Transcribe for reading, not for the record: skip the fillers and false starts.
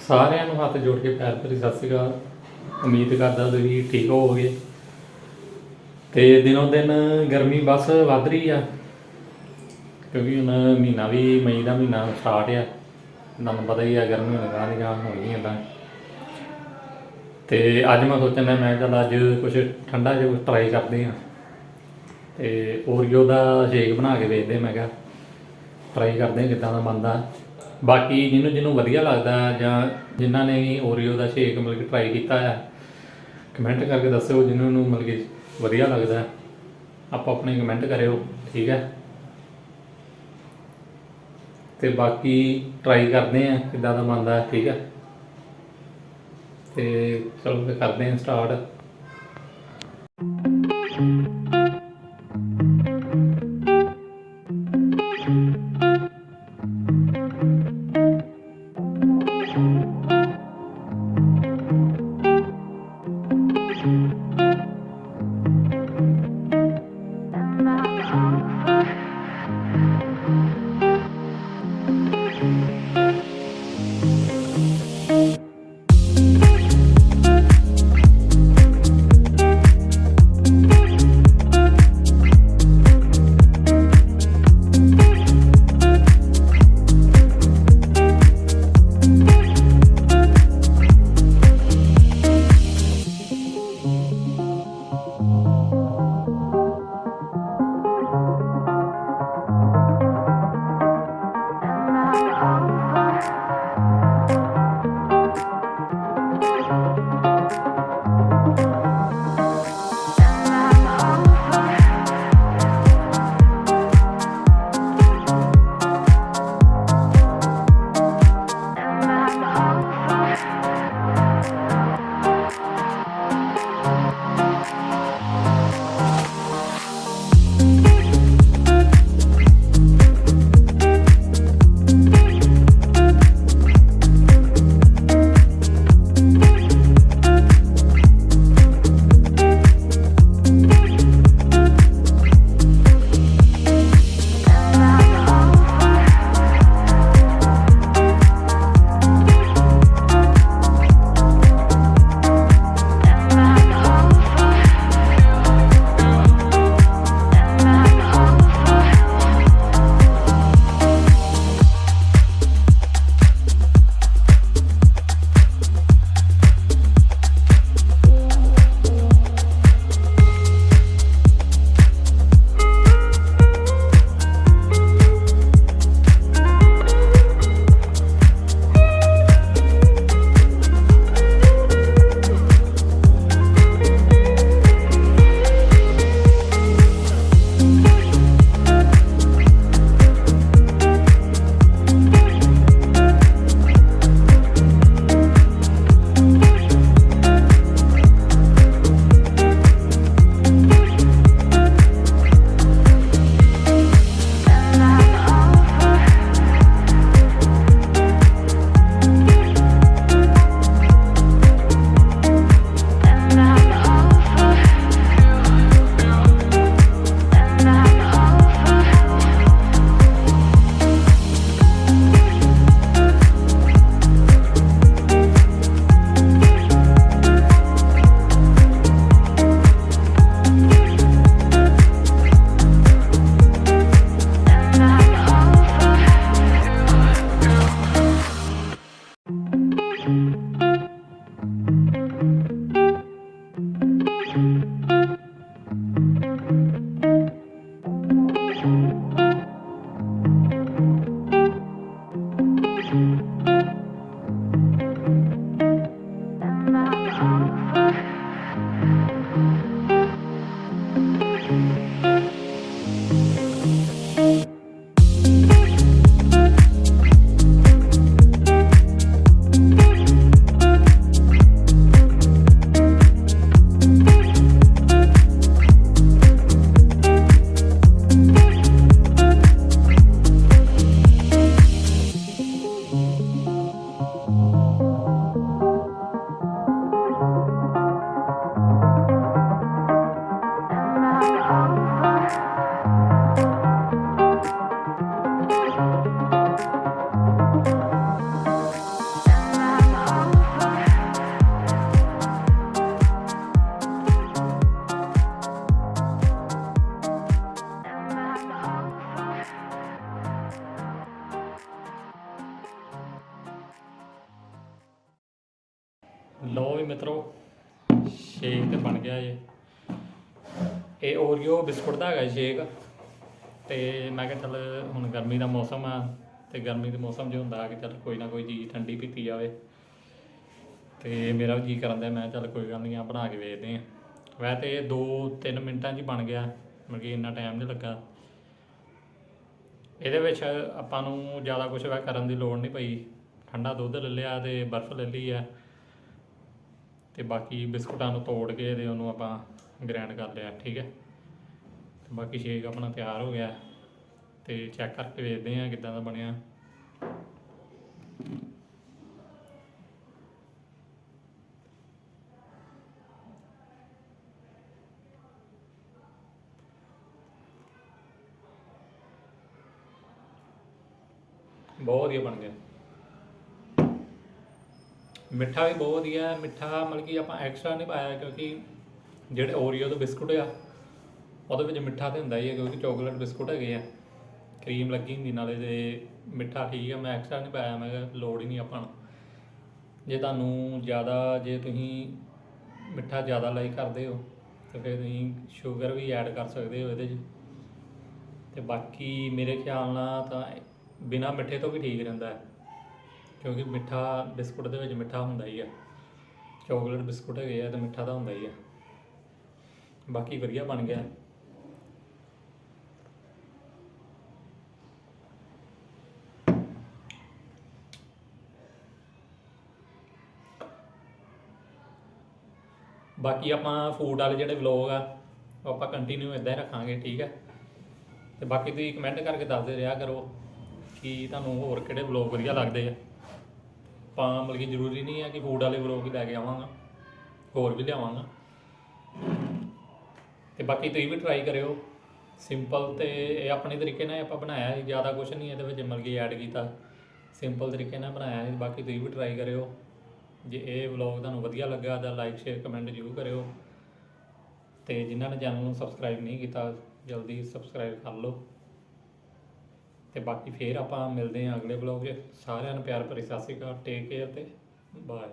ਸਾਰਿਆਂ ਨੂੰ ਹੱਥ ਜੋੜ ਕੇ ਪੈਰ ਭਰੀ ਸਤਿ ਸ਼੍ਰੀ ਅਕਾਲ। ਉਮੀਦ ਕਰਦਾ ਤੁਸੀਂ ਠੀਕ ਹੋਵੋਗੇ। ਤੇ ਦਿਨੋਂ ਦਿਨ ਗਰਮੀ ਬਸ ਵੱਧ ਰਹੀ ਆ, ਕਿਉਂਕਿ ਹੁਣ ਮਹੀਨਾ ਵੀ ਮਈ ਦਾ ਮਹੀਨਾ ਸਟਾਰਟ ਆ। ਤੁਹਾਨੂੰ ਪਤਾ ਹੀ ਆ ਗਰਮੀ ਹੁਣ ਗਾਂ ਦੀ ਗਾਂ ਹੋਣੀ ਇੱਦਾਂ। ਤੇ ਅੱਜ ਮੈਂ ਸੋਚਣ ਡਿਆ ਮੈਂ ਚੱਲ ਅੱਜ ਕੁਛ ਠੰਡਾ ਜਿਹਾ ਕੁਛ ਟਰਾਈ ਕਰਦੇ ਹਾਂ। ਤੇ ਓਰੀਓ ਦਾ ਸ਼ੇਕ ਬਣਾ ਕੇ ਵੇਖਦੇ, ਮੈਂ ਕਿਹਾ ਟਰਾਈ ਕਰਦੇ ਹਾਂ ਕਿੱਦਾਂ ਦਾ ਬਣਦਾ। ਬਾਕੀ ਜਿਹਨੂੰ ਵਧੀਆ ਲੱਗਦਾ ਜਾਂ ਜਿਨ੍ਹਾਂ ਨੇ ਵੀ ਓਰੀਓ ਦਾ ਸ਼ੇਕ ਮਤਲਬ ਕਿ ਟਰਾਈ ਕੀਤਾ ਹੈ, ਕਮੈਂਟ ਕਰਕੇ ਦੱਸਿਓ। ਜਿਹਨਾਂ ਨੂੰ ਮਤਲਬ ਕਿ ਵਧੀਆ ਲੱਗਦਾ ਆਪਾਂ ਆਪਣੇ ਕਮੈਂਟ ਕਰਿਓ, ਠੀਕ ਹੈ। ਤੇ ਬਾਕੀ ਟਰਾਈ ਕਰਦੇ ਹਾਂ ਕਿੱਦਾਂ ਦਾ ਬਣਦਾ, ਠੀਕ ਹੈ। ਤੇ ਚਲੋ ਫਿਰ ਕਰਦੇ ਹਾਂ ਸਟਾਰਟ। ਸ਼ੇਕ ਤੇ ਬਣ ਗਿਆ ਜੇ। ਇਹ ਓਰੀਓ ਬਿਸਕੁਟ ਦਾ ਹੈਗਾ ਸ਼ੇਕ। ਤੇ ਮੈਂ ਕਿਹਾ ਚੱਲ ਹੁਣ ਗਰਮੀ ਦਾ ਮੌਸਮ ਆ, ਤੇ ਗਰਮੀ ਦੇ ਮੌਸਮ 'ਚ ਹੁੰਦਾ ਕਿ ਚੱਲ ਕੋਈ ਨਾ ਕੋਈ ਚੀਜ਼ ਠੰਡੀ ਪੀਤੀ ਜਾਵੇ। ਤੇ ਮੇਰਾ ਵੀ ਜੀ ਕਰਨ ਦਿਆ, ਮੈਂ ਚੱਲ ਕੋਈ ਗੱਲ ਨਹੀਂ ਆ ਬਣਾ ਕੇ ਵੇਖਦੇ ਹਾਂ। ਵੈਸੇ ਤਾਂ ਇਹ 2-3 ਮਿੰਟਾਂ 'ਚ ਹੀ ਬਣ ਗਿਆ, ਮਤਲਬ ਕਿ ਇੰਨਾ ਟਾਈਮ ਨਹੀਂ ਲੱਗਾ। ਇਹਦੇ ਵਿੱਚ ਆਪਾਂ ਨੂੰ ਜ਼ਿਆਦਾ ਕੁਛ ਵੈ ਕਰਨ ਦੀ ਲੋੜ ਨਹੀਂ ਪਈ। ਠੰਡਾ ਦੁੱਧ ਲੈ ਲਿਆ ਅਤੇ ਬਰਫ਼ ਲੈ ਲਈ ਆ, ਅਤੇ ਬਾਕੀ ਬਿਸਕੁਟਾਂ ਨੂੰ ਤੋੜ ਕੇ ਅਤੇ ਉਹਨੂੰ ਆਪਾਂ ਗ੍ਰੈਂਡ ਕਰ ਲਿਆ। ਠੀਕ ਹੈ, ਅਤੇ ਬਾਕੀ ਸ਼ੇਕ ਆਪਣਾ ਤਿਆਰ ਹੋ ਗਿਆ, ਅਤੇ ਚੈੱਕ ਕਰਕੇ ਵੇਖਦੇ ਹਾਂ ਕਿੱਦਾਂ ਦਾ ਬਣਿਆ। ਬਹੁਤ ਵਧੀਆ ਬਣ ਗਿਆ। ਮਿੱਠਾ ਵੀ ਬਹੁਤ ਵਧੀਆ। ਮਿੱਠਾ ਮਤਲਬ ਕਿ ਆਪਾਂ ਐਕਸਟਰਾ ਨਹੀਂ ਪਾਇਆ, ਕਿਉਂਕਿ ਜਿਹੜੇ ਓਰੀਓ ਦੇ ਬਿਸਕੁਟ ਆ ਉਹਦੇ ਵਿੱਚ ਮਿੱਠਾ ਤਾਂ ਹੁੰਦਾ ਹੀ ਹੈ, ਕਿਉਂਕਿ ਚੋਕਲੇਟ ਬਿਸਕੁਟ ਹੈਗੇ ਆ, ਕਰੀਮ ਲੱਗੀ ਹੁੰਦੀ ਨਾਲੇ, ਅਤੇ ਮਿੱਠਾ ਠੀਕ ਆ। ਮੈਂ ਐਕਸਟਰਾ ਨਹੀਂ ਪਾਇਆ, ਮੈਂ ਕਿਹਾ ਲੋੜ ਹੀ ਨਹੀਂ ਆਪਾਂ ਨੂੰ। ਜੇ ਤੁਹਾਨੂੰ ਜ਼ਿਆਦਾ, ਜੇ ਤੁਸੀਂ ਮਿੱਠਾ ਜ਼ਿਆਦਾ ਲਾਈਕ ਕਰਦੇ ਹੋ ਤਾਂ ਫਿਰ ਤੁਸੀਂ ਸ਼ੂਗਰ ਵੀ ਐਡ ਕਰ ਸਕਦੇ ਹੋ ਇਹਦੇ 'ਚ। ਅਤੇ ਬਾਕੀ ਮੇਰੇ ਖਿਆਲ ਨਾਲ ਤਾਂ ਬਿਨਾਂ ਮਿੱਠੇ ਤੋਂ ਵੀ ਠੀਕ ਰਹਿੰਦਾ ਹੈ, ਕਿਉਂਕਿ ਮਿੱਠਾ ਬਿਸਕੁਟ ਦੇ ਵਿੱਚ ਮਿੱਠਾ ਹੁੰਦਾ ਹੀ ਆ। ਚੋਕਲੇਟ ਬਿਸਕੁਟ ਹੈਗੇ ਆ ਅਤੇ ਮਿੱਠਾ ਤਾਂ ਹੁੰਦਾ ਹੀ ਆ। ਬਾਕੀ ਵਧੀਆ ਬਣ ਗਿਆ। ਬਾਕੀ ਆਪਾਂ ਫੂਡ ਵਾਲੇ ਜਿਹੜੇ ਵਲੋਗ ਆ ਉਹ ਆਪਾਂ ਕੰਟੀਨਿਊ ਇੱਦਾਂ ਹੀ ਰੱਖਾਂਗੇ। ਠੀਕ ਹੈ, ਅਤੇ ਬਾਕੀ ਤੁਸੀਂ ਕਮੈਂਟ ਕਰਕੇ ਦੱਸਦੇ ਰਿਹਾ ਕਰੋ ਕਿ ਤੁਹਾਨੂੰ ਹੋਰ ਕਿਹੜੇ ਵਲੋਗ ਵਧੀਆ ਲੱਗਦੇ ਆ। ਆਪਾਂ ਮਤਲਬ ਕਿ ਜ਼ਰੂਰੀ ਨਹੀਂ ਹੈ ਕਿ ਫੂਡ ਵਾਲੇ ਵਲੋਗ ਹੀ ਲੈ ਕੇ ਆਵਾਂਗਾ, ਹੋਰ ਵੀ ਲਿਆਵਾਂਗਾ। ਅਤੇ ਬਾਕੀ ਤੁਸੀਂ ਵੀ ਟਰਾਈ ਕਰਿਓ। ਸਿੰਪਲ ਅਤੇ ਇਹ ਆਪਣੇ ਤਰੀਕੇ ਨਾਲ ਆਪਾਂ ਬਣਾਇਆ ਸੀ, ਜ਼ਿਆਦਾ ਕੁਛ ਨਹੀਂ ਇਹਦੇ ਵਿੱਚ ਮਤਲਬ ਕਿ ਐਡ ਕੀਤਾ, ਸਿੰਪਲ ਤਰੀਕੇ ਨਾਲ ਬਣਾਇਆ ਸੀ। ਬਾਕੀ ਤੁਸੀਂ ਵੀ ਟਰਾਈ ਕਰਿਓ। ਜੇ ਇਹ ਵਲੋਗ ਤੁਹਾਨੂੰ ਵਧੀਆ ਲੱਗਾ ਤਾਂ ਲਾਈਕ ਸ਼ੇਅਰ ਕਮੈਂਟ ਜ਼ਰੂਰ ਕਰਿਓ, ਅਤੇ ਜਿਨ੍ਹਾਂ ਨੇ ਚੈਨਲ ਨੂੰ ਸਬਸਕ੍ਰਾਈਬ ਨਹੀਂ ਕੀਤਾ ਜਲਦੀ ਸਬਸਕ੍ਰਾਈਬ ਕਰ ਲਓ। ਅਤੇ ਬਾਕੀ ਫਿਰ ਆਪਾਂ ਮਿਲਦੇ ਹਾਂ ਅਗਲੇ ਵਲੋਗ 'ਚ। ਸਾਰਿਆਂ ਨੂੰ ਪਿਆਰ ਭਰੀ ਸਤਿ ਸ਼੍ਰੀ ਅਕਾਲ, ਟੇਕ ਕੇਅਰ ਅਤੇ ਬਾਏ।